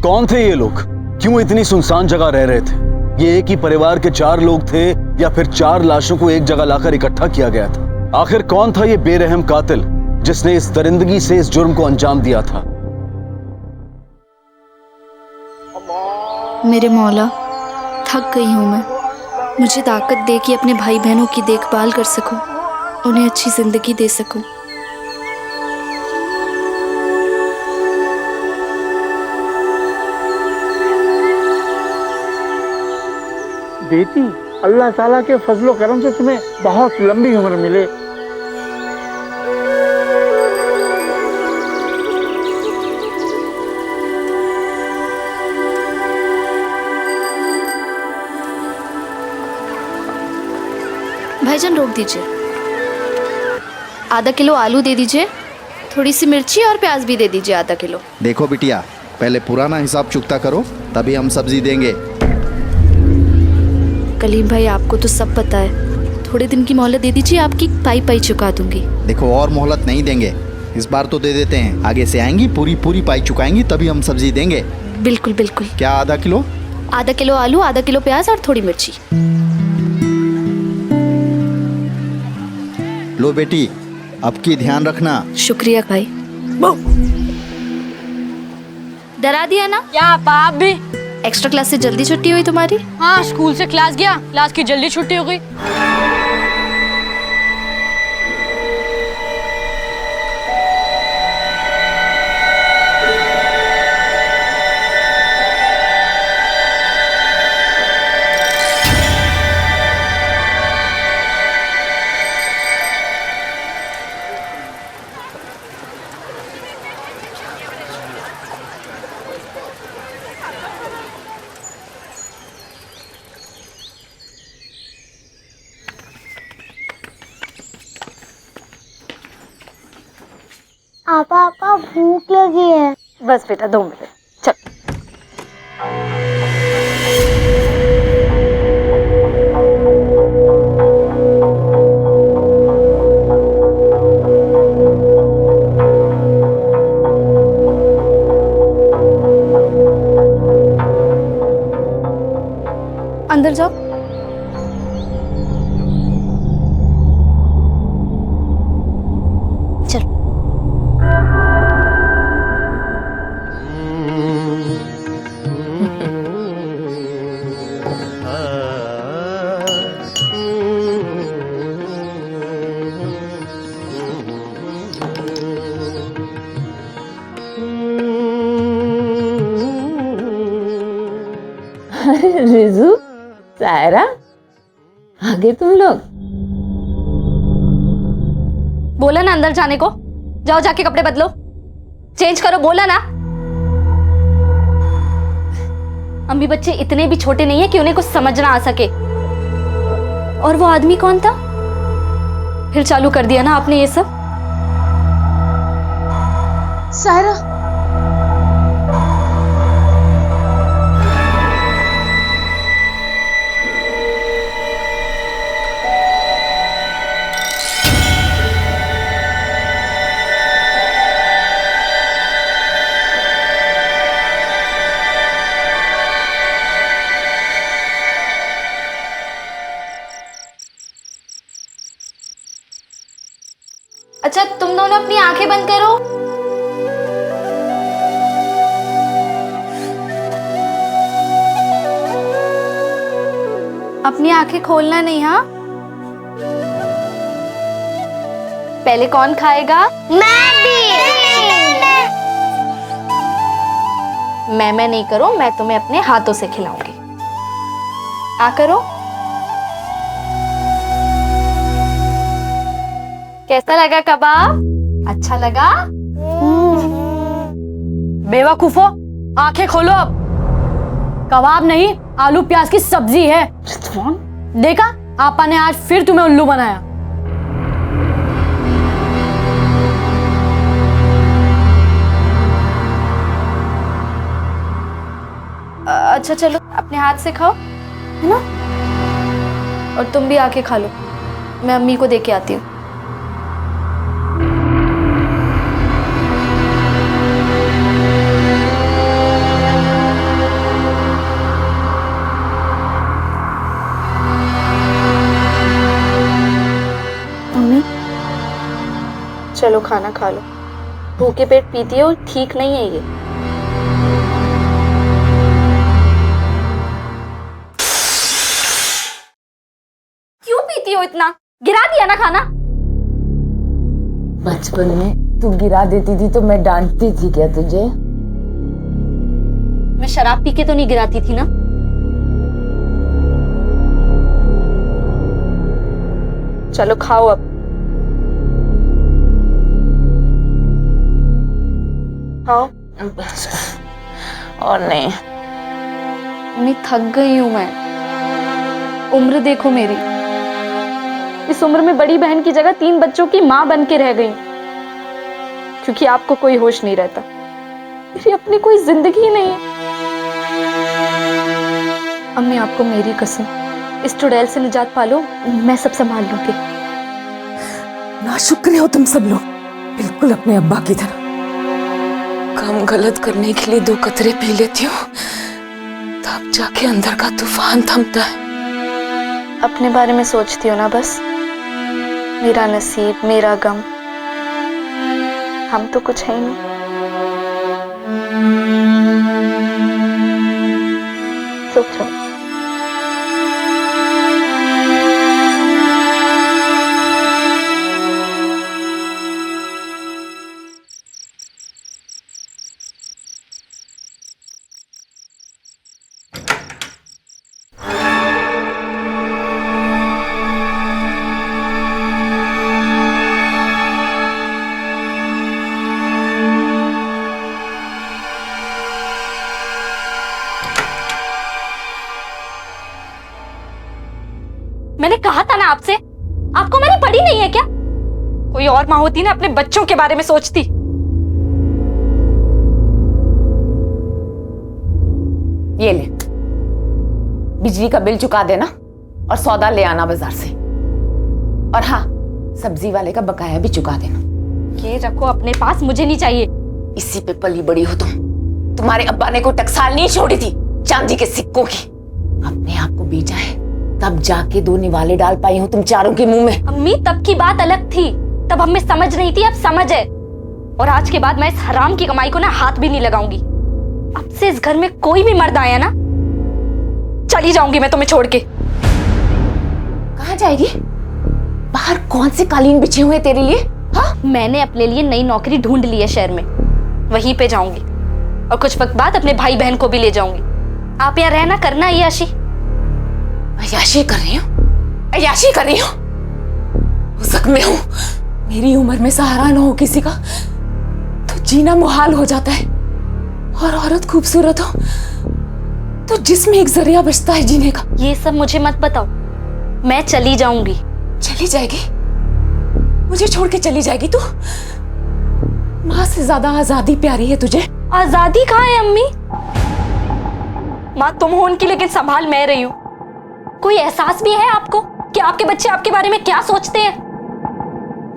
कौन थे ये लोग? क्यों इतनी सुनसान जगह रह रहे थे? ये एक ही परिवार के 4 लोग थे या फिर 4 लाशों को एक जगह लाकर इकट्ठा किया गया था? आखिर कौन था ये बेरहम कातिल जिसने इस दरिंदगी से इस जुर्म को अंजाम दिया था? मेरे मौला, थक गई हूँ मैं। मुझे ताकत दे कि अपने भाई बहनों की देखभाल कर सकूं, उन्हें अच्छी जिंदगी दे सकूं। बेटी, अल्लाह ताला के फजलो करम से तुम्हें बहुत लंबी उम्र मिले। भाईजान रोक दीजिए, आधा किलो आलू दे दीजिए, थोड़ी सी मिर्ची और प्याज भी दे दीजिए आधा किलो। देखो बिटिया, पहले पुराना हिसाब चुकता करो, तभी हम सब्जी देंगे। कलीम भाई, आपको तो सब पता है, थोड़े दिन की मोहलत दे दीजिए, आपकी पाई पाई चुका दूंगी। देखो, और मोहलत नहीं देंगे, इस बार तो दे देते हैं, आगे से आएंगी पूरी पूरी पाई चुकाएंगी तभी हम सब्जी देंगे। बिल्कुल बिल्कुल। क्या आधा किलो? आधा किलो आलू, आधा किलो प्याज और थोड़ी मिर्ची। लो बेटी, अब की ध्यान रखना। शुक्रिया भाई। डरा दिया ना? क्या पाप भी? एक्स्ट्रा क्लास से जल्दी छुट्टी हुई तुम्हारी? हाँ, स्कूल से क्लास गया, क्लास की जल्दी छुट्टी हो गई। आपा भूख लगी है। बस बेटा 2 मिनट, चल। अंदर जाओ। रिजू, सायरा, आगे तुम लोग। बोला ना अंदर जाने को, जाओ जाके कपड़े बदलो, चेंज करो, बोला ना। अम्मी, बच्चे इतने भी छोटे नहीं है कि उन्हें कुछ समझ ना आ सके। और वो आदमी कौन था? फिर चालू कर दिया ना आपने ये सब। सायरा, अच्छा, तुम दोनों अपनी आंखें बंद करो। अपनी आंखें खोलना नहीं, हाँ? पहले कौन खाएगा? मैं भी। मैं नहीं करो, मैं तुम्हें अपने हाथों से खिलाऊंगी। आ करो। कैसा लगा कबाब? अच्छा लगा? बेवकूफो, आंखें खोलो अब। कबाब नहीं, आलू प्याज की सब्जी है। देखा, आपा ने आज फिर तुम्हें उल्लू बनाया। अच्छा चलो, अपने हाथ से खाओ, है ना? और तुम भी आके खा लो, मैं अम्मी को दे के आती हूँ। चलो खाना खा लो, भूखे पेट पीती हो, ठीक नहीं है ये। क्यों पीती हो इतना? गिरा दिया ना खाना। बचपन में तू गिरा देती थी तो मैं डांटती थी क्या तुझे? मैं शराब पी के तो नहीं गिराती थी ना। चलो खाओ अब। खाओ। बस और नहीं। मैं थक गई हूं मैं। उम्र देखो मेरी, इस उम्र में बड़ी बहन की जगह 3 बच्चों की माँ बन के रह गई, क्योंकि आपको कोई होश नहीं रहता। मेरी अपनी कोई जिंदगी ही नहीं है। अम्मी आपको मेरी कसम, इस चुड़ैल से निजात पालो, मैं सब संभाल लूंगी। नाशुक्र हो तुम सब लोग, बिल्कुल अपने अब्बा की तरह। काम गलत करने के लिए 2 कतरे पी लेती हूँ, तब जाके अंदर का तूफान थमता है। अपने बारे में सोचती हो ना बस, मेरा नसीब, मेरा गम। हम तो कुछ है ही नहीं। सोचो। मैंने कहा था ना आपसे, आपको मैंने पढ़ी नहीं है क्या? कोई और माँ होती ना अपने बच्चों के बारे में सोचती। ये ले, बिजली का बिल चुका देना और सौदा ले आना बाजार से। और हाँ, सब्जी वाले का बकाया भी चुका देना। ये रखो अपने पास, मुझे नहीं चाहिए। इसी पे पली बड़ी हो तुम। तुम्हारे अब्बा ने कोई टकसाल नहीं छोड़ी थी चांदी के सिक्कों की। अपने आप को बेचा है, तब जाके 2 निवाले डाल पाई हूँ तुम चारों के मुंह में। अम्मी तब की बात अलग थी, तब हमें समझ नहीं थी, अब समझ है। और आज के बाद मैं इस हराम की कमाई को ना हाथ भी नहीं लगाऊंगी। अब से इस घर में कोई भी मर्द आया ना, चली जाऊंगी मैं तुम्हें छोड़ के। कहाँ जाएगी? बाहर कौन से कालीन बिछे हुए तेरे लिए? हाँ, मैंने अपने लिए नई नौकरी ढूंढ ली है शहर में, वहीं पे जाऊंगी। और कुछ वक्त बाद अपने भाई बहन को भी ले जाऊंगी। आप यहाँ रहना करना अय्याशी। अय्याशी कर रही हूँ, अय्याशी कर रही हूँ। में हूँ, मेरी उम्र में सहारा ना हो किसी का तो जीना मुहाल हो जाता है। और औरत खूबसूरत हो तो जिसमें एक जरिया बचता है जीने का। ये सब मुझे मत बताओ, मैं चली जाऊंगी। चली जाएगी? मुझे छोड़ के चली जाएगी तू? माँ से ज्यादा आजादी प्यारी है तुझे? आजादी कहाँ है अम्मी? माँ तुम हो उनकी, लेकिन संभाल मैं रही हूँ। कोई एहसास भी है आपको कि आपके बच्चे आपके बारे में क्या सोचते हैं?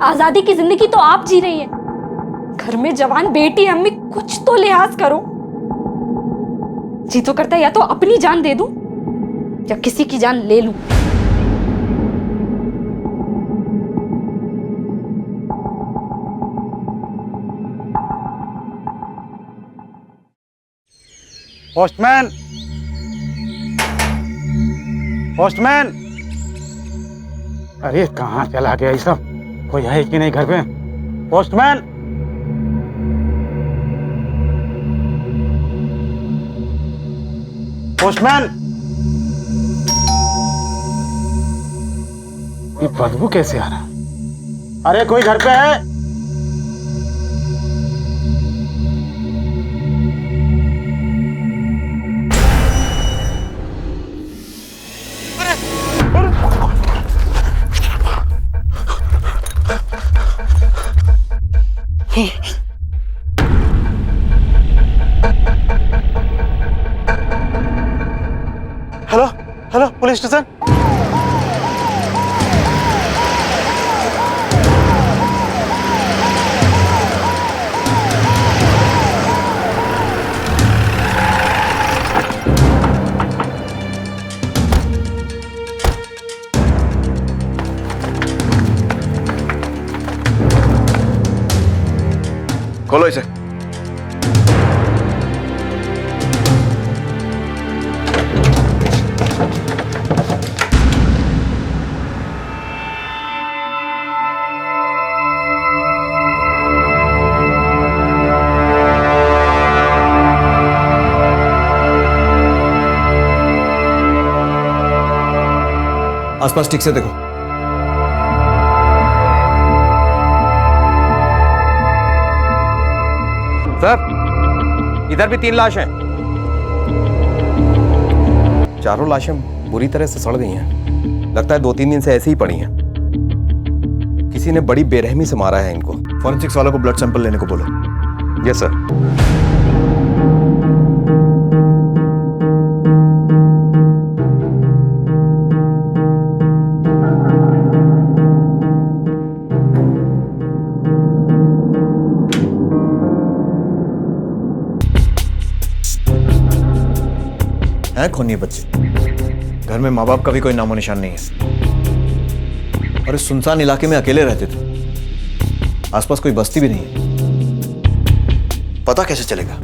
आजादी की जिंदगी तो आप जी रही हैं। घर में जवान बेटी है अम्मी, कुछ तो लिहाज करो। जी तो करता है या तो अपनी जान दे दूं या किसी की जान ले लूं। Postman, postman. अरे कहाँ चला गया ये सब? कोई है कि नहीं घर पे? Postman, postman. ये बदबू कैसे आ रहा? अरे कोई घर पे है? Hello hello, police station. खोलो इसे। आसपास ठीक से देखो। सर, इधर भी 3 लाश हैं। चारों लाशें बुरी तरह से सड़ गई हैं। लगता है 2-3 दिन से ऐसे ही पड़ी हैं। किसी ने बड़ी बेरहमी से मारा है इनको। फॉरेंसिक्स वालों को ब्लड सैंपल लेने को बोलो। Yes sir. हैं कौन ये बच्चे? घर में माँ बाप का भी कोई नामो निशान नहीं है और इस सुनसान इलाके में अकेले रहते थे। आसपास कोई बस्ती भी नहीं है। पता कैसे चलेगा?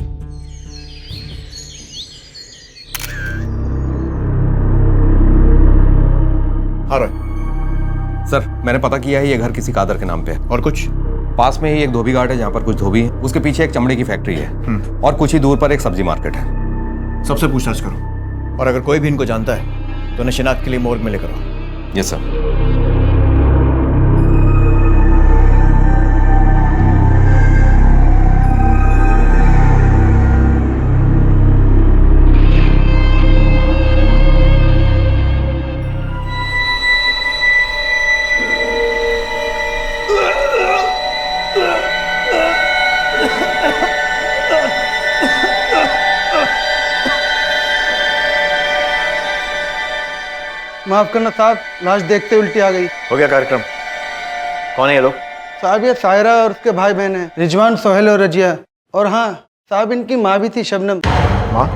हाँ रॉय। सर, मैंने पता किया है ये घर किसी कादर के नाम पे है। और कुछ? पास में ही एक धोबी घाट है जहाँ पर कुछ धोबी है। उसके पीछे एक चमड़े की फैक्ट्री है और कुछ ही दूर पर एक सब्जी मार्केट है। सबसे पूछताछ करो और अगर कोई भी इनको जानता है तो उन्हें शिनाख्त के लिए मोर्ग में लेकर आओ। Yes sir. माफ करना साहब, लाश देखते उल्टी आ गई। हो गया कार्यक्रम। कौन है ये लोग? साहब ये सायरा और उसके भाई बहन हैं, रिजवान, सोहेल और रजिया। और हाँ साहब, इनकी माँ भी थी, शबनम। माँ?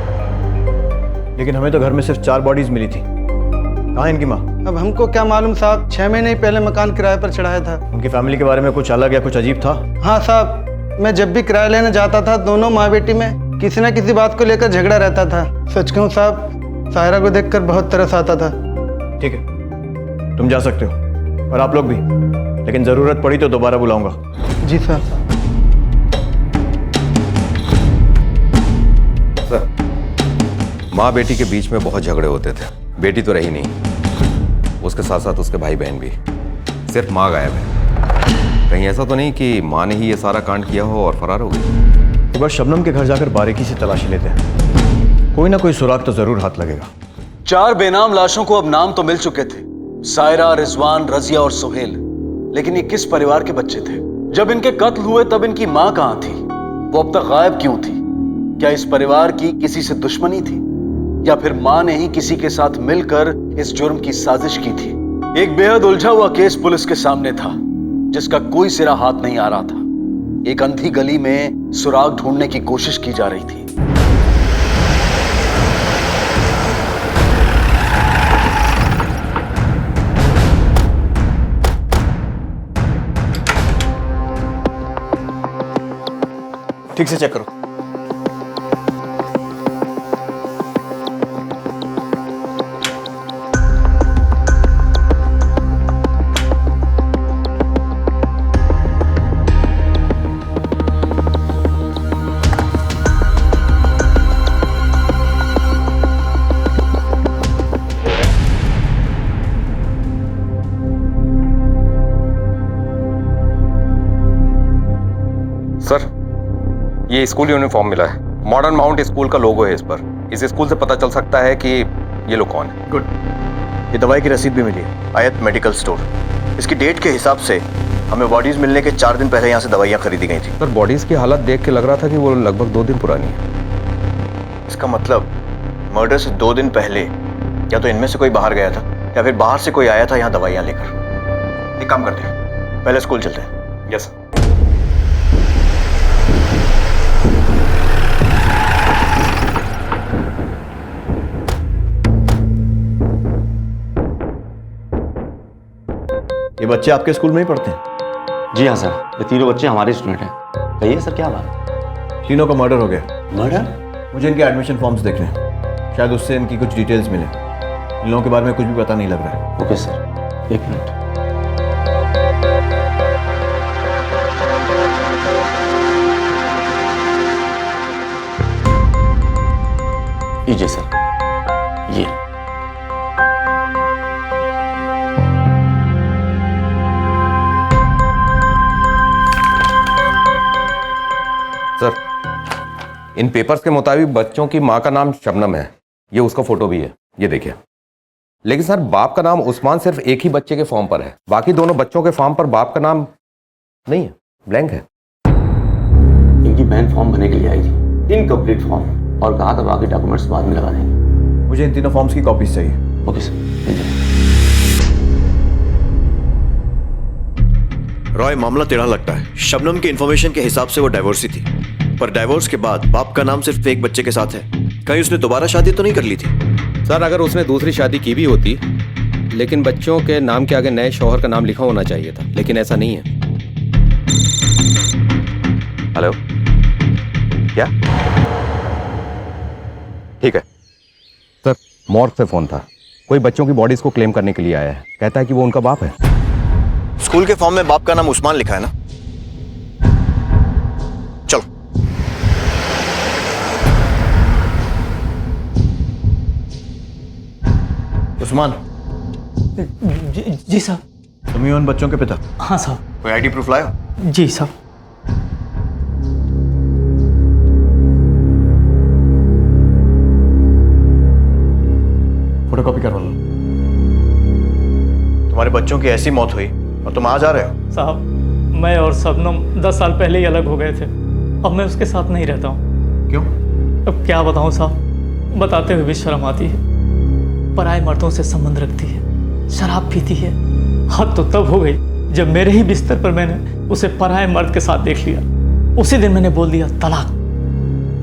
लेकिन हमें तो घर में सिर्फ 4 बॉडीज मिली थी। कहाँ है इनकी माँ? अब हमको क्या मालूम साहब, 6 महीने ही पहले मकान किराए पर चढ़ाया था। उनकी फैमिली के बारे में कुछ अलग या कुछ अजीब था? हाँ साहब, मैं जब भी किराया लेने जाता था, दोनों माँ बेटी में किसी न किसी बात को लेकर झगड़ा रहता था। सच कहूँ साहब, सायरा को देखकर बहुत तरस आता था। ठीक है, तुम जा सकते हो और आप लोग भी, लेकिन जरूरत पड़ी तो दोबारा बुलाऊंगा। जी सर। सर, माँ बेटी के बीच में बहुत झगड़े होते थे। बेटी तो रही नहीं, उसके साथ साथ उसके भाई बहन भी। सिर्फ माँ गायब है। कहीं ऐसा तो नहीं कि माँ ने ही ये सारा कांड किया हो और फरार हो गई? एक बार शबनम के घर जाकर बारीकी से तलाशी लेते हैं, कोई ना कोई सुराग तो जरूर हाथ लगेगा। 4 बेनाम लाशों को अब नाम तो मिल चुके थे, सायरा, रिजवान, रजिया और सोहेल। लेकिन ये किस परिवार के बच्चे थे? जब इनके कत्ल हुए तब इनकी मां कहां थी? वो अब तक गायब क्यों थी? क्या इस परिवार की किसी से दुश्मनी थी या फिर मां ने ही किसी के साथ मिलकर इस जुर्म की साजिश की थी? एक बेहद उलझा हुआ केस पुलिस के सामने था, जिसका कोई सिरा हाथ नहीं आ रहा था। एक अंधी गली में सुराग ढूंढने की कोशिश की जा रही थी। ठीक से चेक करो। सर, ये स्कूल यूनिफॉर्म मिला है। मॉडर्न माउंट स्कूल का लोगो है इस पर। इस स्कूल से पता चल सकता है कि ये लोग कौन है। गुड। ये दवाई की रसीद भी मिली है, आयत मेडिकल स्टोर। इसकी डेट के हिसाब से हमें बॉडीज मिलने के 4 दिन पहले यहाँ से दवाइयाँ खरीदी गई थी। सर, बॉडीज की हालत देख के लग रहा था कि वो लगभग 2 दिन पुरानी है। इसका मतलब मर्डर से 2 दिन पहले या तो इनमें से कोई बाहर गया था या फिर बाहर से कोई आया था यहाँ दवाइयाँ लेकर। एक काम करते हैं, पहले स्कूल चलते हैं। Yes sir. ये बच्चे आपके स्कूल में ही पढ़ते हैं? जी हाँ सर, ये तीनों बच्चे हमारे स्टूडेंट हैं। कहिए सर, क्या बात? तीनों का मर्डर हो गया। मर्डर? मुझे इनके एडमिशन फॉर्म्स देखने हैं, शायद उससे इनकी कुछ डिटेल्स मिले। इन लोगों के बारे में कुछ भी पता नहीं लग रहा है। ओके सर, एक मिनट। लीजिए सर, ये सर, इन पेपर्स के मुताबिक बच्चों की मां का नाम शबनम है, ये उसका फोटो भी है, ये देखिए। लेकिन सर, बाप का नाम उस्मान सिर्फ एक ही बच्चे के फॉर्म पर है, बाकी दोनों बच्चों के फॉर्म पर बाप का नाम नहीं है, ब्लैंक है। इनकी बहन फॉर्म भरने के लिए आई थी, इनकम्प्लीट फॉर्म, और कहा था बाकी डॉक्यूमेंट्स बाद में लगा देंगे। मुझे इन तीनों फॉर्म्स की कॉपीज चाहिए। ओके सर, रॉय, मामला टेढ़ा लगता है। शबनम के इन्फॉर्मेशन के हिसाब से वो डाइवोर्सी थी, पर डाइवोर्स के बाद बाप का नाम सिर्फ एक बच्चे के साथ है। कहीं उसने दोबारा शादी तो नहीं कर ली थी? सर, अगर उसने दूसरी शादी की भी होती, लेकिन बच्चों के नाम के आगे नए शौहर का नाम लिखा होना चाहिए था, लेकिन ऐसा नहीं है। हेलो, क्या? ठीक है सर, मॉर्ग से फोन था, कोई बच्चों की बॉडीज को क्लेम करने के लिए आया है, कहता है कि वो उनका बाप है। स्कूल के फॉर्म में बाप का नाम उस्मान लिखा है ना? चलो। उस्मान। जी साहब। तुम ही हो उन बच्चों के पिता? हाँ साहब। कोई आईडी प्रूफ लाया? जी साहब। फोटोकॉपी करवा लो। तुम्हारे बच्चों की ऐसी मौत हुई और तुम आ जा रहे हो? साहब, मैं और शबनम 10 साल पहले ही अलग हो गए थे। अब मैं उसके साथ नहीं रहता हूँ। क्यों? अब क्या बताऊँ साहब, बताते हुए भी शर्म आती है। पराए मर्दों से संबंध रखती है, शराब पीती है। हद तो तब हो गई जब मेरे ही बिस्तर पर मैंने उसे पराए मर्द के साथ देख लिया। उसी दिन मैंने बोल दिया तलाक,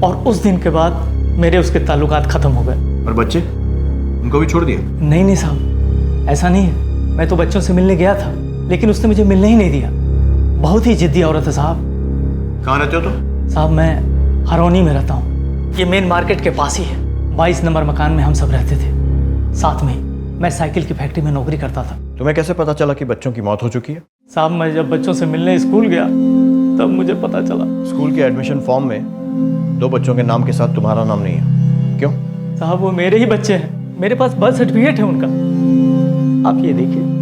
और उस दिन के बाद मेरे उसके ताल्लुकात खत्म हो गए। और बच्चे, उनको भी छोड़ दिया? नहीं साहब, ऐसा नहीं है। मैं तो बच्चों से मिलने गया था, लेकिन उसने मुझे मिलने ही नहीं दिया। बहुत ही जिद्दी औरत है साहब। कहाँ रहते हो तुम? साहब, मैं हरौनी में रहता हूँ। ये मेन मार्केट के पास ही है। 22 नंबर मकान में हम सब रहते थे, साथ में ही। मैं साइकिल की फैक्ट्री में नौकरी करता था। तुम्हें कैसे पता चला कि बच्चों की मौत हो चुकी है? साहब, मैं जब बच्चों से मिलने स्कूल गया तब मुझे पता चला। स्कूल के एडमिशन फॉर्म में 2 बच्चों के नाम के साथ तुम्हारा नाम नहीं है, क्यों? साहब, वो मेरे ही बच्चे हैं। मेरे पास बर्थ सर्टिफिकेट है उनका, आप ये देखिए।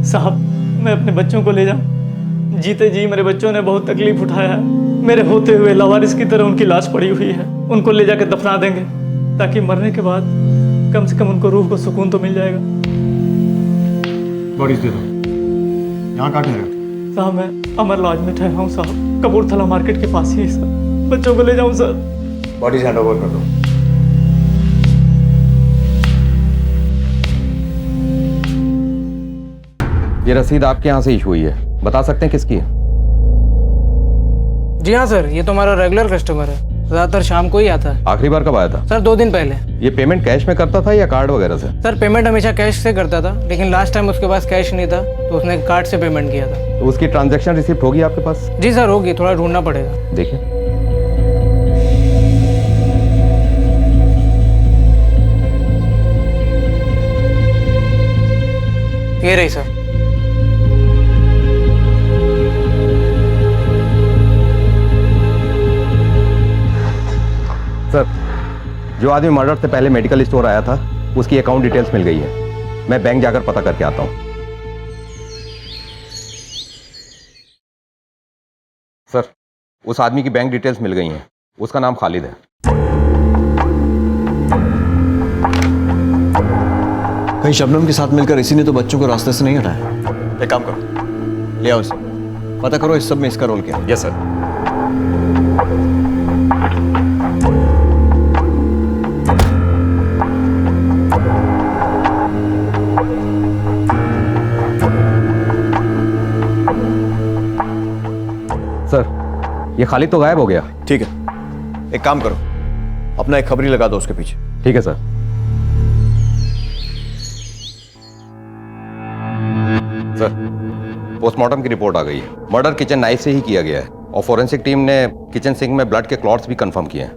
साहब, मैं अपने बच्चों को ले जाऊं? जीते जी मेरे बच्चों ने बहुत तकलीफ उठाया है। मेरे होते हुए लावारिस की तरह उनकी लाश पड़ी हुई है। उनको ले जाकर दफना देंगे, ताकि मरने के बाद कम से कम उनको रूह को सुकून तो मिल जाएगा। बॉडीज दे दो। यहाँ कहाँ ठहरे? साहब, मैं अमर लॉज में ठहरा हूँ साहब, कपूरथला मार्केट के पास ही है सर। बच्चों को ले जाऊँ सर? बॉडीज हैंड ओवर कर दो। ये रसीद आपके यहाँ से इशू हुई है, बता सकते हैं किसकी है? जी हाँ सर, ये तो हमारा रेगुलर कस्टमर है, ज्यादातर शाम को ही आता है। आखिरी बार कब आया था? सर 2 दिन पहले। ये पेमेंट कैश में करता था या कार्ड वगैरह से? सर, पेमेंट हमेशा कैश से करता था, लेकिन लास्ट टाइम उसके पास कैश नहीं था तो उसने कार्ड से पेमेंट किया था। तो उसकी ट्रांजैक्शन रिसिप्ट होगी आपके पास? जी सर, होगी, थोड़ा ढूंढना पड़ेगा। देखिए। ये रही सर। सर, जो आदमी मर्डर से पहले मेडिकल स्टोर आया था, उसकी अकाउंट डिटेल्स मिल गई है। मैं बैंक जाकर पता करके आता हूँ। सर, उस आदमी की बैंक डिटेल्स मिल गई हैं। उसका नाम खालिद है। कहीं शबनम के साथ मिलकर इसी ने तो बच्चों को रास्ते से नहीं हटाया। एक काम करो, ले आओ इसे, पता करो इस सब में इसका रोल क्या है। Yes sir. सर, ये खालिद तो गायब हो गया। ठीक है, एक काम करो, अपना एक खबरी लगा दो उसके पीछे। ठीक है सर। सर, पोस्टमार्टम की रिपोर्ट आ गई है। मर्डर किचन नाइफ से ही किया गया है और फोरेंसिक टीम ने किचन सिंक में ब्लड के क्लॉट्स भी कंफर्म किए हैं।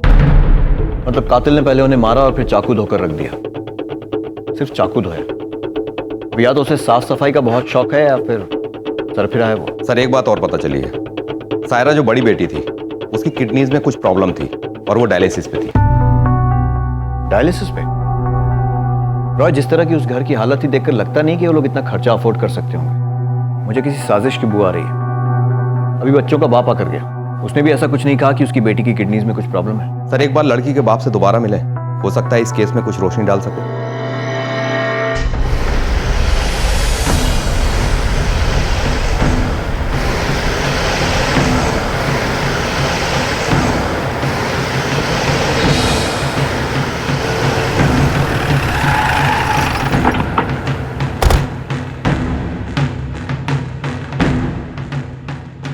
मतलब कातिल ने पहले उन्हें मारा और फिर चाकू धोकर रख दिया। सिर्फ चाकू धोया। अब या तो उसे साफ सफाई का बहुत शौक है या फिर सरफिरा है वो। सर, एक बात और पता चली है। सायरा जो बड़ी बेटी थी, उसकी किडनीज में कुछ प्रॉब्लम थी और वो डायलिसिस पे थी। डायलिसिस पे? रॉय, जिस तरह की उस घर की हालत ही देखकर लगता नहीं कि वो लोग इतना खर्चा अफोर्ड कर सकते होंगे। मुझे किसी साजिश की बू आ रही है। अभी बच्चों का बाप आकर गया, उसने भी ऐसा कुछ नहीं कहा कि उसकी बेटी की किडनीज में कुछ प्रॉब्लम है। सर, एक बार लड़की के बाप से दोबारा मिले, हो सकता है इस केस में कुछ रोशनी डाल सके।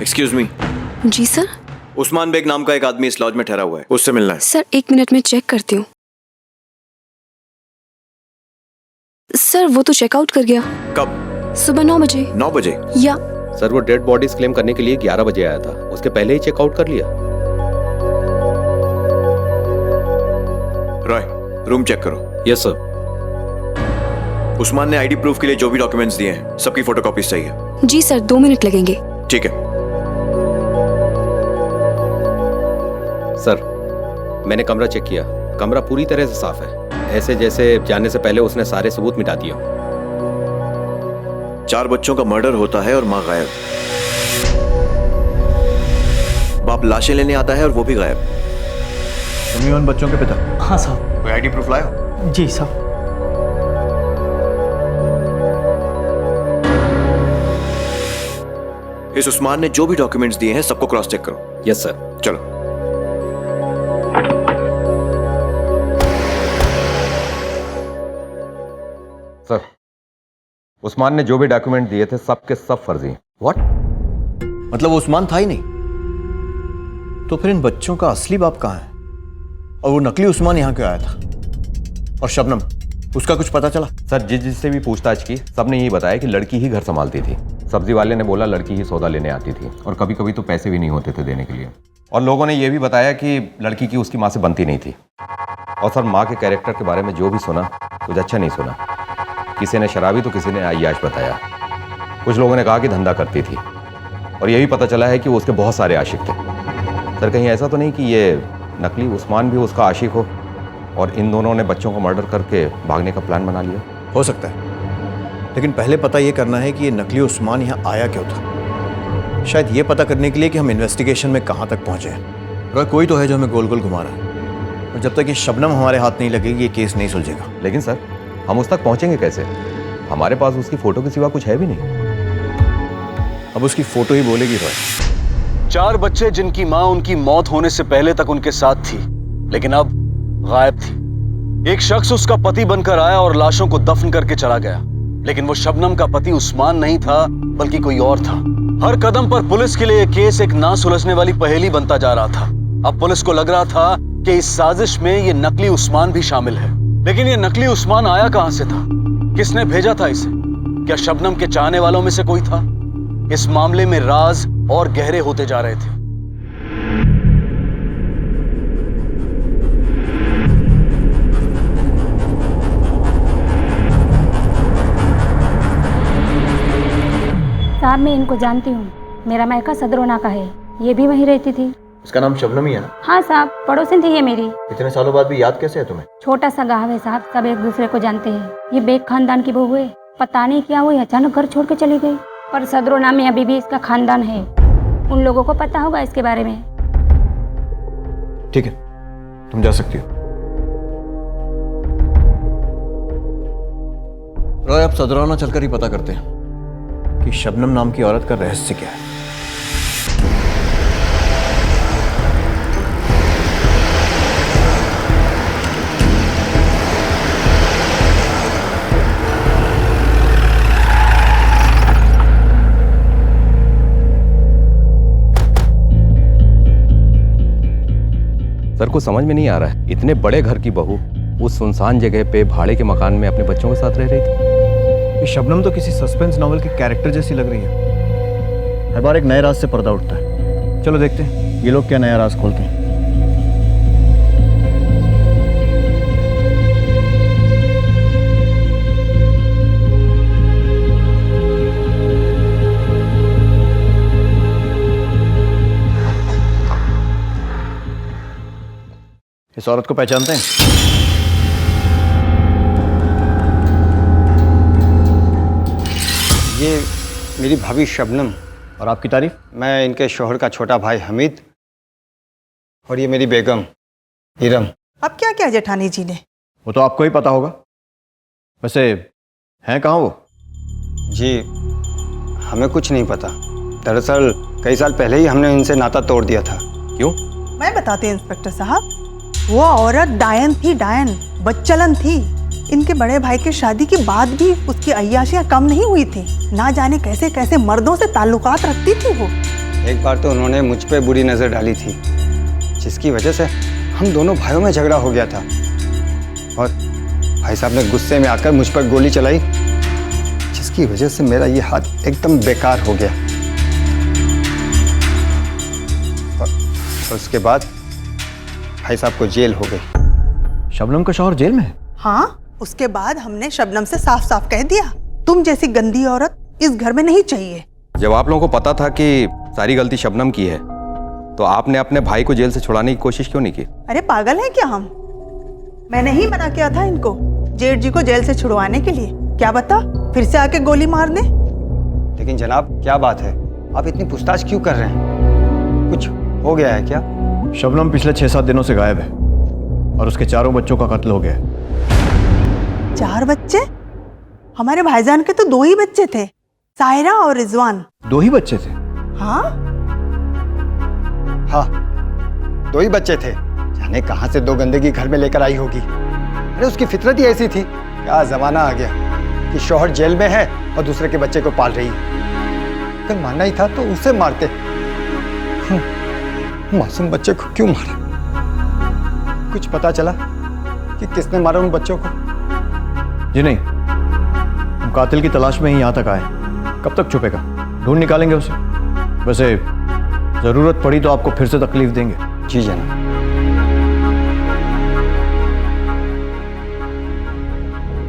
Excuse me. जी सर। उस्मान बेग नाम का एक आदमी इस लॉज में ठहरा हुआ है, उससे मिलना है। सर 1 मिनट में चेक करती हूँ। सर वो तो चेकआउट कर गया। कब? सुबह 9 बजे। 9 बजे? या सर, वो डेड बॉडीज क्लेम करने के लिए 11 बजे आया था, उसके पहले ही चेकआउट कर लिया। रॉय, रूम चेक करो। Yes sir. उस्मान ने आईडी प्रूफ के लिए जो भी डॉक्यूमेंट्स दिए हैं, सबकी फोटोकॉपीज चाहिए। जी सर, 2 मिनट लगेंगे। ठीक है। सर, मैंने कमरा चेक किया, कमरा पूरी तरह से साफ है, ऐसे जैसे जाने से पहले उसने सारे सबूत मिटा दिए। 4 बच्चों का मर्डर होता है और मां गायब। बाप लाशें लेने आता है और वो भी गायब। तुम उन बच्चों के पिता? हाँ साहब। कोई आईडी प्रूफ लाए? जी साहब। इस उस्मान ने जो भी डॉक्यूमेंट्स दिए हैं सबको क्रॉस चेक करो। Yes sir. चलो। सर, उस्मान ने जो भी डॉक्यूमेंट दिए थे सबके सब फर्जी। व्हाट? मतलब वो उस्मान था ही नहीं? तो फिर इन बच्चों का असली बाप कहाँ है? और वो नकली उस्मान यहाँ क्यों आया था? और शबनम, उसका कुछ पता चला? सर, जिससे भी पूछताछ की, सबने यही बताया कि लड़की ही घर संभालती थी। सब्जी वाले ने बोला लड़की ही सौदा लेने आती थी और कभी कभी तो पैसे भी नहीं होते थे देने के लिए। और लोगों ने यह भी बताया कि लड़की की उसकी माँ से बनती नहीं थी। और सर, माँ के कैरेक्टर के बारे में जो भी सुना कुछ अच्छा नहीं सुना। किसी ने शराबी तो किसी ने अय्याश बताया। कुछ लोगों ने कहा कि धंधा करती थी और यही पता चला है कि वो उसके बहुत सारे आशिक थे। सर, कहीं ऐसा तो नहीं कि ये नकली उस्मान भी उसका आशिक हो और इन दोनों ने बच्चों को मर्डर करके भागने का प्लान बना लिया? हो सकता है, लेकिन पहले पता ये करना है कि ये नकली उस्मान यहाँ आया क्यों था। शायद ये पता करने के लिए कि हम इन्वेस्टिगेशन में कहाँ तक पहुँचे हैं। और कोई तो है जो हमें गोल गोल घुमा रहा है, और जब तक ये शबनम हमारे हाथ नहीं लगेगी ये केस नहीं सुलझेगा। लेकिन सर, हम उस तक पहुँचेंगे कैसे? हमारे पास उसकी फोटो के सिवा कुछ है भी नहीं। अब उसकी फोटो ही बोलेगी रॉय। 4 बच्चे जिनकी मां उनकी मौत होने से पहले तक उनके साथ थी, लेकिन अब गायब थी। एक शख्स उसका पति बनकर आया और लाशों को दफन करके चला गया, लेकिन वो शबनम का पति उस्मान नहीं था बल्कि कोई और था। हर कदम पर पुलिस के लिए केस एक ना सुलझने वाली पहेली बनता जा रहा था। अब पुलिस को लग रहा था कि इस साजिश में ये नकली उस्मान भी शामिल है। लेकिन ये नकली उस्मान आया कहां से था? किसने भेजा था इसे? क्या शबनम के चाहने वालों में से कोई था? इस मामले में राज और गहरे होते जा रहे थे। साहब, मैं इनको जानती हूँ। मेरा मायका सदरोना का है, ये भी वहीं रहती थी। इसका नाम शबनम ही है ना? हाँ साहब, पड़ोसन थी ये मेरी। इतने सालों बाद भी याद कैसे है तुम्हें? छोटा सा गाँव है साहब, सब एक दूसरे को जानते हैं। ये बेग खानदान की बहू है। पता नहीं क्या हुई, अचानक घर छोड़ के चली गई। पर सदरोना में अभी भी इसका खानदान है, उन लोगों को पता होगा इसके बारे में। ठीक है, तुम जा सकती हो। रॉय, अब सदरौना चलकर ही पता करते हैं कि शबनम नाम की औरत का रहस्य क्या है। सर को समझ में नहीं आ रहा है, इतने बड़े घर की बहू उस सुनसान जगह पे भाड़े के मकान में अपने बच्चों के साथ रह रही थी। ये शबनम तो किसी सस्पेंस नॉवल के कैरेक्टर जैसी लग रही है। हर बार एक नए राज से पर्दा उठता है। चलो देखते हैं ये लोग क्या नया राज खोलते हैं। इस औरत को पहचानते हैं? ये मेरी भाभी शबनम। और आपकी तारीफ? मैं इनके शोहर का छोटा भाई हमीद, और ये मेरी बेगम इरम। अब क्या क्या जेठानी जी ने? वो तो आपको ही पता होगा। वैसे हैं कहाँ वो? जी हमें कुछ नहीं पता। दरअसल कई साल पहले ही हमने इनसे नाता तोड़ दिया था। क्यों? मैं बताती हूँ इंस्पेक्टर साहब। वो औरत डायन थी, डायन बच्चलन थी। इनके बड़े भाई की शादी के बाद भी उसकी अय्याशियाँ कम नहीं हुई थी। ना जाने कैसे कैसे मर्दों से ताल्लुकात रखती थी वो। एक बार तो उन्होंने मुझ पे बुरी नज़र डाली थी, जिसकी वजह से हम दोनों भाइयों में झगड़ा हो गया था, और भाई साहब ने गुस्से में आकर मुझ पर गोली चलाई, जिसकी वजह से मेरा ये हाथ एकदम बेकार हो गया। और उसके बाद भाई साहब को जेल हो गई। शबनम का शौहर जेल में है? हाँ, उसके बाद हमने शबनम से साफ साफ कह दिया, तुम जैसी गंदी औरत इस घर में नहीं चाहिए। जब आप लोगों को पता था कि सारी गलती शबनम की है, तो आपने अपने भाई को जेल से छुड़ाने की कोशिश क्यों नहीं की? अरे पागल है क्या हम? मैंने ही मना किया था इनको जेठ जी को जेल से छुड़वाने के लिए। क्या बता फिर से आके गोली मार दे। लेकिन जनाब क्या बात है, आप इतनी पूछताछ क्यों कर रहे हैं? कुछ हो गया है क्या? शबनम पिछले 6-7 दिनों से गायब है और उसके 4 बच्चों का कत्ल हो गया है। 4 बच्चे? हमारे भाईजान के तो 2 ही बच्चे थे, सायरा और रिजवान। 2 ही बच्चे थे? हाँ हाँ 2 ही बच्चे थे। जाने कहां से 2 गंदगी घर में लेकर आई होगी। अरे उसकी फितरत ही ऐसी थी। क्या जमाना आ गया कि शौहर जेल में है और दूसरे के बच्चे को पाल रही है। अगर मारना ही था तो उसे मारते, मासूम बच्चे को क्यों मारा? कुछ पता चला कि किसने मारा उन बच्चों को? जी नहीं, हम कातिल की तलाश में ही यहाँ तक आए। कब तक छुपेगा? ढूंढ निकालेंगे उसे। वैसे जरूरत पड़ी तो आपको फिर से तकलीफ देंगे। जी जनाब।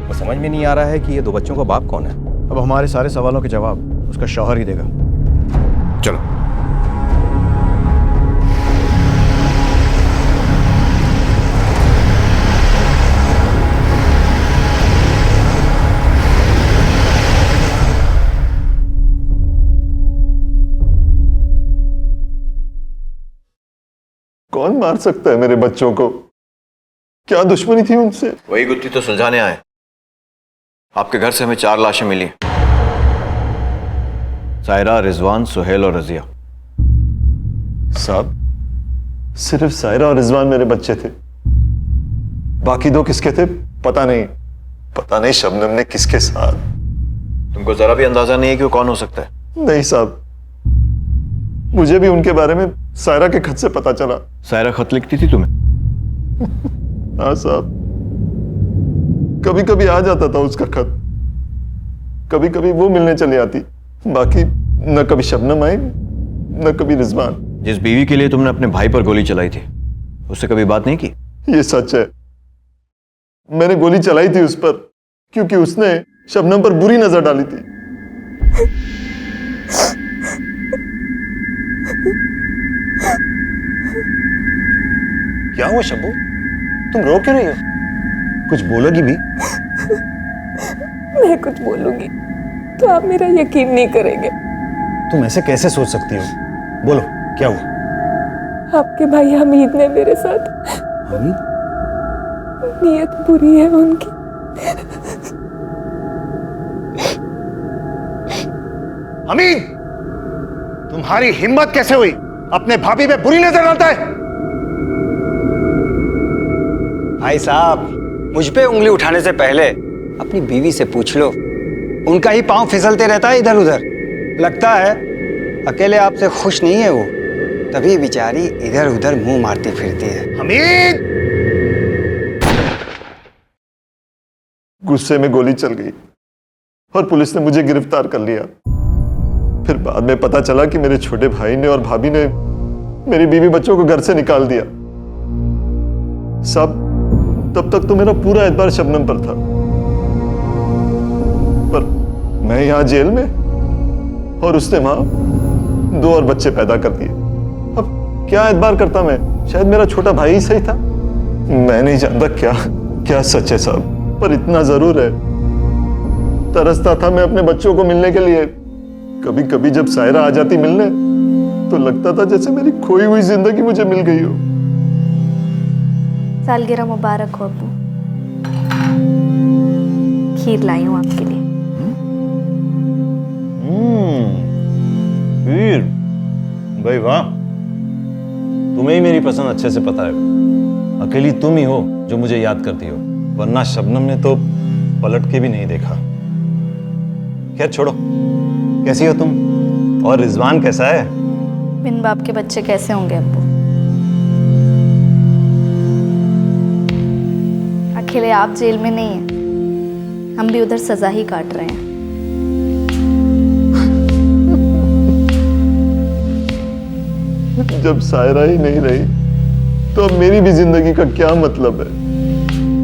वो समझ में नहीं आ रहा है कि ये 2 बच्चों का बाप कौन है। अब हमारे सारे सवालों के जवाब उसका शौहर ही देगा। चलो। कौन मार सकता है मेरे बच्चों को? क्या दुश्मनी थी उनसे? वही गुत्थी तो सुलझाने आए। आपके घर से हमें 4 लाशें मिली। सायरा, रिजवान, सुहेल और रजिया। साहब सिर्फ सायरा और रिजवान मेरे बच्चे थे, बाकी 2 किसके थे पता नहीं। पता नहीं शबनम ने किसके साथ। तुमको जरा भी अंदाजा नहीं है कि वो कौन हो सकता है? नहीं साहब, मुझे भी उनके बारे में सायरा के खत से पता चला। सायरा खत लिखती थी तुम्हें? हाँ साहब, कभी कभी आ जाता था उसका खत, कभी कभी वो मिलने चली आती। बाकी न कभी शबनम आई न कभी रिजवान। जिस बीवी के लिए तुमने अपने भाई पर गोली चलाई थी उससे कभी बात नहीं की? ये सच है, मैंने गोली चलाई थी उस पर क्योंकि उसने शबनम पर बुरी नजर डाली थी। क्या हुआ शब्बू? तुम रो क्यों रही हो? कुछ बोलोगी भी? मैं कुछ बोलूंगी तो आप मेरा यकीन नहीं करेंगे। तुम ऐसे कैसे सोच सकती हो? बोलो क्या हुआ? आपके भाई हमीद ने मेरे साथ। हमीद? नीयत बुरी है उनकी। हमीद, तुम्हारी हिम्मत कैसे हुई अपने भाभी पे बुरी नजर डालता है? भाई साहब, मुझ पे उंगली उठाने से पहले अपनी बीवी से पूछ लो। उनका ही पांव फिसलते रहता है इधर उधर। लगता है अकेले आपसे खुश नहीं है वो। तभी बेचारी इधर उधर मुंह मारती फिरती है। हमीद! गुस्से में गोली चल गई और पुलिस ने मुझे गिरफ्तार कर लिया। फिर बाद में पता चला कि मेरे छोटे भाई ने और भाभी ने मेरी बीवी बच्चों को घर से निकाल दिया। सब तब तक तो मेरा पूरा एतबार शबनम पर था, पर मैं यहां जेल में और उसने वहां 2 और बच्चे पैदा कर दिए। अब क्या एतबार करता मैं? शायद मेरा छोटा भाई ही सही था। मैं नहीं जानता क्या क्या सच है साहब, पर इतना जरूर है, तरसता था मैं अपने बच्चों को मिलने के लिए। कभी कभी जब सायरा आ जाती मिलने तो लगता था जैसे मेरी खोई हुई जिंदगी मुझे मिल गई हो। सालगिरह मुबारक हो अब्बू। खीर लाई हूँ आपके लिए। खीर? भाई वाह, तुम्हें ही मेरी पसंद अच्छे से पता है। अकेली तुम ही हो जो मुझे याद करती हो, वरना शबनम ने तो पलट के भी नहीं देखा। खैर छोड़ो, कैसी हो तुम? और रिजवान कैसा है? बिन बाप के बच्चे कैसे होंगे अब्बू? अकेले आप जेल में नहीं हैं, हम भी उधर सजा ही काट रहे हैं। जब सायरा ही नहीं रही तो अब मेरी भी जिंदगी का क्या मतलब है?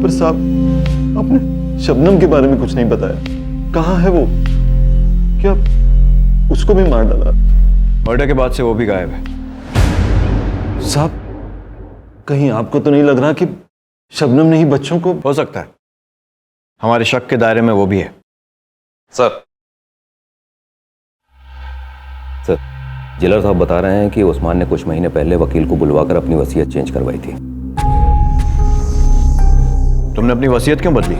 पर साहब, आपने शबनम के बारे में कुछ नहीं बताया। कहाँ है वो? क्या उसको भी मार डाला? मर्डर के बाद से वो भी गायब है। साहब, कहीं आपको तो नहीं लग रहा कि शबनम ने ही बच्चों को? हो सकता है, हमारे शक के दायरे में वो भी है। सर जेलर साहब बता रहे हैं कि उस्मान ने कुछ महीने पहले वकील को बुलवाकर अपनी वसीयत चेंज करवाई थी। तुमने अपनी वसीयत क्यों बदली?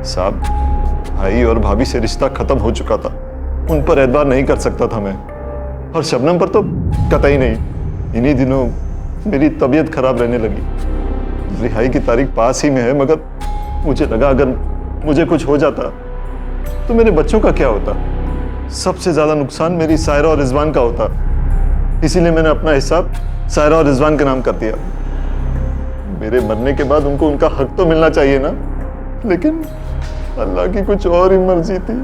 साहब, भाई और भाभी से रिश्ता खत्म हो चुका था, उन पर एतबार नहीं कर सकता था मैं, और शबनम पर तो कतई नहीं। इन्हीं दिनों मेरी तबीयत खराब रहने लगी। रिहाई की तारीख पास ही में है, मगर मुझे लगा अगर मुझे कुछ हो जाता तो मेरे बच्चों का क्या होता? सबसे ज्यादा नुकसान मेरी सायरा और रिजवान का होता। इसीलिए मैंने अपना हिसाब सायरा और रिजवान के नाम कर दिया। मेरे मरने के बाद उनको उनका हक तो मिलना चाहिए ना, लेकिन अल्लाह की कुछ और ही मर्जी थी।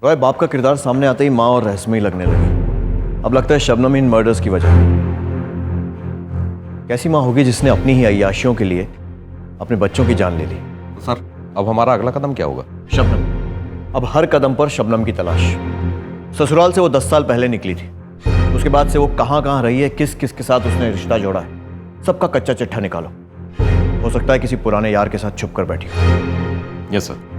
रॉय, बाप का किरदार सामने आते ही माँ और रहस्यमयी लगने लगी। अब लगता है शबनम इन मर्डर्स की वजह। कैसी माँ होगी जिसने अपनी ही अय्याशियों के लिए अपने बच्चों की जान ले ली? सर, अब हमारा अगला कदम क्या होगा? शबनम। अब हर कदम पर शबनम की तलाश। ससुराल से वो 10 साल पहले निकली थी, उसके बाद से वो कहाँ कहाँ रही है, किस किस के साथ उसने रिश्ता जोड़ा है, सबका कच्चा चिट्ठा निकालो। हो सकता है किसी पुराने यार के साथ छुप कर बैठी हो। Yes sir.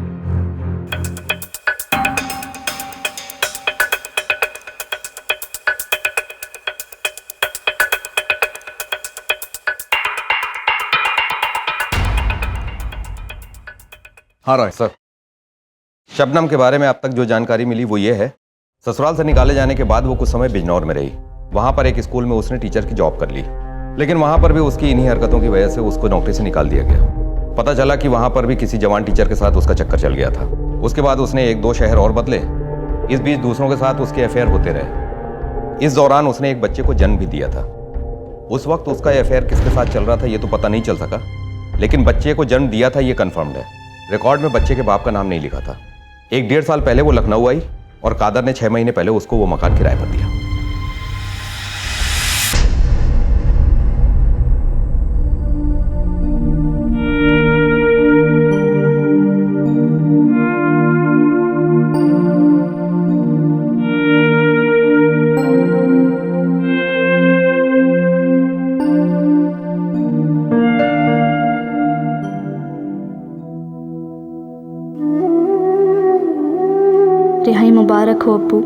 हाँ रॉय सर, शबनम के बारे में अब तक जो जानकारी मिली वो ये है, ससुराल से निकाले जाने के बाद वो कुछ समय बिजनौर में रही। वहां पर एक स्कूल में उसने टीचर की जॉब कर ली, लेकिन वहां पर भी उसकी इन्हीं हरकतों की वजह से उसको नौकरी से निकाल दिया गया। पता चला कि वहां पर भी किसी जवान टीचर के साथ उसका चक्कर चल गया था। उसके बाद उसने 1-2 शहर और बदले। इस बीच दूसरों के साथ उसके अफेयर होते रहे। इस दौरान उसने एक बच्चे को जन्म भी दिया था। उस वक्त उसका अफेयर किसके साथ चल रहा था ये तो पता नहीं चल सका, लेकिन बच्चे को जन्म दिया था ये कन्फर्म्ड है। रिकॉर्ड में बच्चे के बाप का नाम नहीं लिखा था। 1-1.5 साल पहले वो लखनऊ आई और कादर ने 6 महीने पहले उसको वो मकान किराए पर दिया। रिहाई मुबारक हो अब्बू।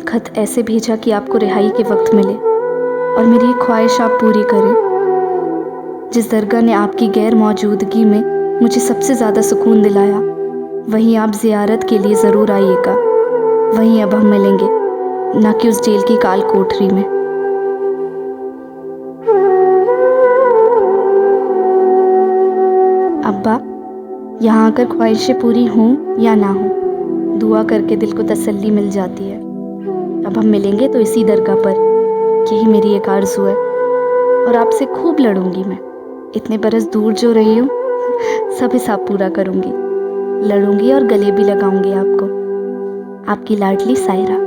खत ऐसे भेजा कि आपको रिहाई के वक्त मिले और मेरी ये ख्वाहिश आप पूरी करें। जिस दरगाह ने आपकी गैर मौजूदगी में मुझे सबसे ज़्यादा सुकून दिलाया, वहीं आप ज़ियारत के लिए ज़रूर आइएगा। वहीं अब हम मिलेंगे, ना कि उस जेल की काल कोठरी में। अब्बा, यहाँ आकर ख्वाहिशें पूरी हों या ना हों, दुआ करके दिल को तसल्ली मिल जाती है। अब हम मिलेंगे तो इसी दरगाह पर, यही मेरी एक आरज़ू है। और आपसे खूब लड़ूंगी मैं, इतने बरस दूर जो रही हूँ सब हिसाब पूरा करूंगी, लड़ूंगी और गले भी लगाऊंगी आपको। आपकी लाडली सायरा।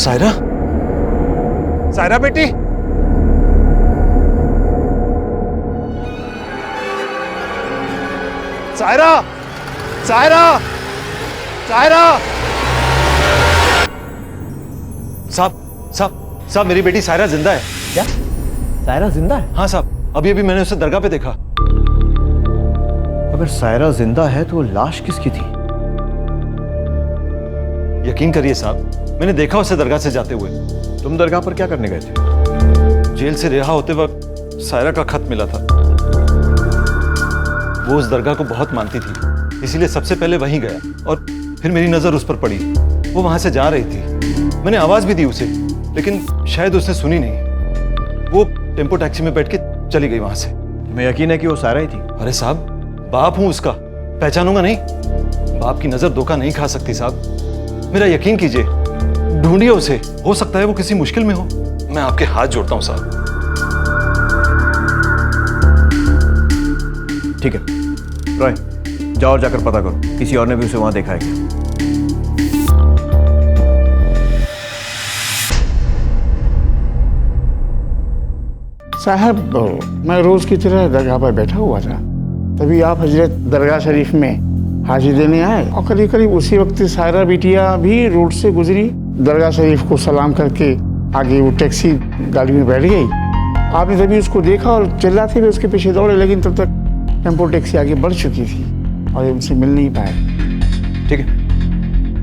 सायरा, सायरा बेटी, सायरा, सायरा, सायरा। साहब, मेरी बेटी सायरा जिंदा है। क्या? सायरा जिंदा है? हाँ साहब, अभी अभी मैंने उसे दरगाह पे देखा। अगर सायरा जिंदा है तो लाश किसकी थी? यकीन करिए साहब, मैंने देखा उसे दरगाह से जाते हुए। तुम दरगाह पर क्या करने गए थे? जेल से रिहा होते वक्त सायरा का खत मिला था। वो उस दरगाह को बहुत मानती थी, इसीलिए सबसे पहले वहीं गया और फिर मेरी नजर उस पर पड़ी। वो वहां से जा रही थी, मैंने आवाज भी दी उसे, लेकिन शायद उसने सुनी नहीं। वो टेम्पो टैक्सी में बैठ के चली गई वहां से। तुम्हें यकीन है कि वो सायरा ही थी? अरे साहब, बाप हूं उसका, पहचानूंगा नहीं? बाप की नजर धोखा नहीं खा सकती साहब, मेरा यकीन कीजिए। ढूंढिए उसे, हो सकता है वो किसी मुश्किल में हो। मैं आपके हाथ जोड़ता हूं साहब। ठीक है रॉय, जाओ और जाकर पता करो किसी और ने भी उसे वहां देखा है क्या। साहब, मैं रोज की तरह दरगाह पर बैठा हुआ था, तभी आप हजरत दरगाह शरीफ में हाजिर देने आए और करीब करीब उसी वक्त सायरा बिटिया भी रोड से गुजरी, दरगाह शरीफ को सलाम करके आगे वो टैक्सी गाड़ी में बैठ गई। आपने तभी उसको देखा और चिल्लाते हुए उसके पीछे दौड़े, लेकिन तब तक टेम्पो टैक्सी आगे बढ़ चुकी थी और ये उनसे मिल नहीं पाए। ठीक है,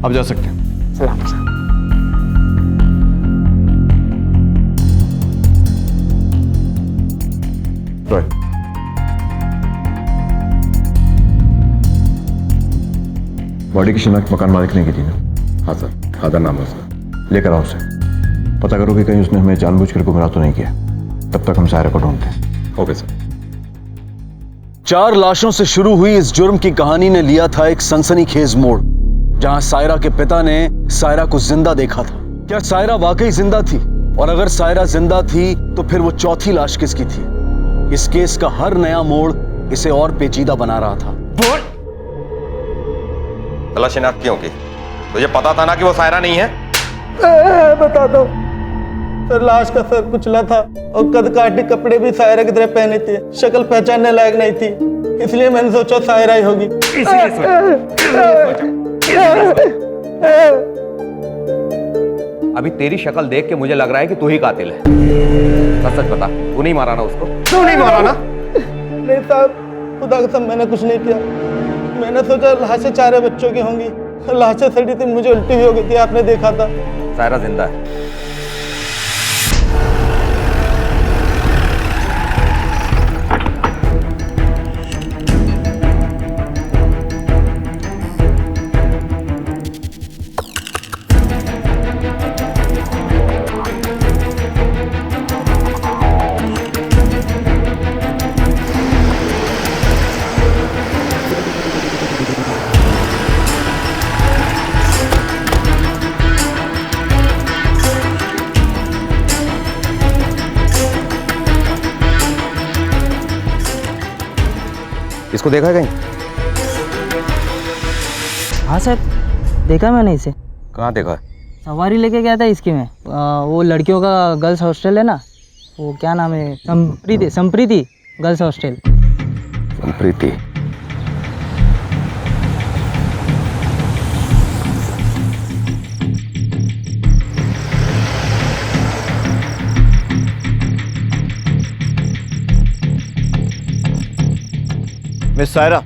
अब जा सकते हैं। सलाम साहब। रॉय, बॉडी की शिनाख्त मकान मालिक ने की थी ना? हाँ सर, फादर नाम है उसका। लेकर आओ उसे, पता करो कि कहीं उसने हमें जानबूझकर गुमराह तो नहीं किया। तब तक हम सायरा को ढूंढते हैं। Okay sir. 4 लाशों से शुरू हुई इस जुर्म की कहानी ने लिया था एक सनसनीखेज मोड़, जहां सायरा के पिता ने सायरा को जिंदा देखा था। क्या सायरा वाकई जिंदा थी? और अगर सायरा जिंदा थी तो फिर वो चौथी लाश किसकी थी? इस केस का हर नया मोड़ इसे और पेचीदा बना रहा था। तलाश शिनाख्त क्यों की? तुझे पता था ना कि वो सायरा नहीं है? बता दो सर, लाश का सर कुचला था और कद काटी कपड़े भी सायरा की तरह पहने थे, शक्ल पहचानने लायक नहीं थी, इसलिए मैंने सोचा सायरा ही होगी। अभी तेरी शक्ल देख के मुझे लग रहा है कि तू ही कातिल है। सच सच बता, तू नहीं मारा ना उसको? तू नहीं मारा ना? नहीं साहब, खुदा कसम मैंने कुछ नहीं किया। मैंने सोचा लाशें 4 बच्चों की होंगी, लाशें सड़ी थी, मुझे उल्टी भी हो गई थी, आपने देखा था। सायरा जिंदा है। इसको देखा है कहीं? हाँ सर, देखा मैंने इसे। कहाँ देखा? सवारी लेके गया था इसकी में। वो लड़कियों का गर्ल्स हॉस्टल है ना, वो क्या नाम है, Sampriti girls hostel. Sampriti? Miss Saira,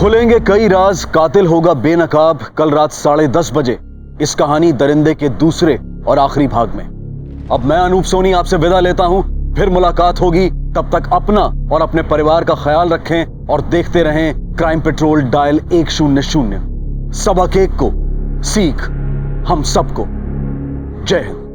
खुलेंगे कई राज, कातिल होगा बेनकाब। कल रात 10:30 बजे इस कहानी दरिंदे के दूसरे और आखिरी भाग में। अब मैं अनूप सोनी आपसे विदा लेता हूं, फिर मुलाकात होगी। तब तक अपना और अपने परिवार का ख्याल रखें और देखते रहें क्राइम पेट्रोल डायल 100। सबक एक को, सीख हम सबको। जय हिंद।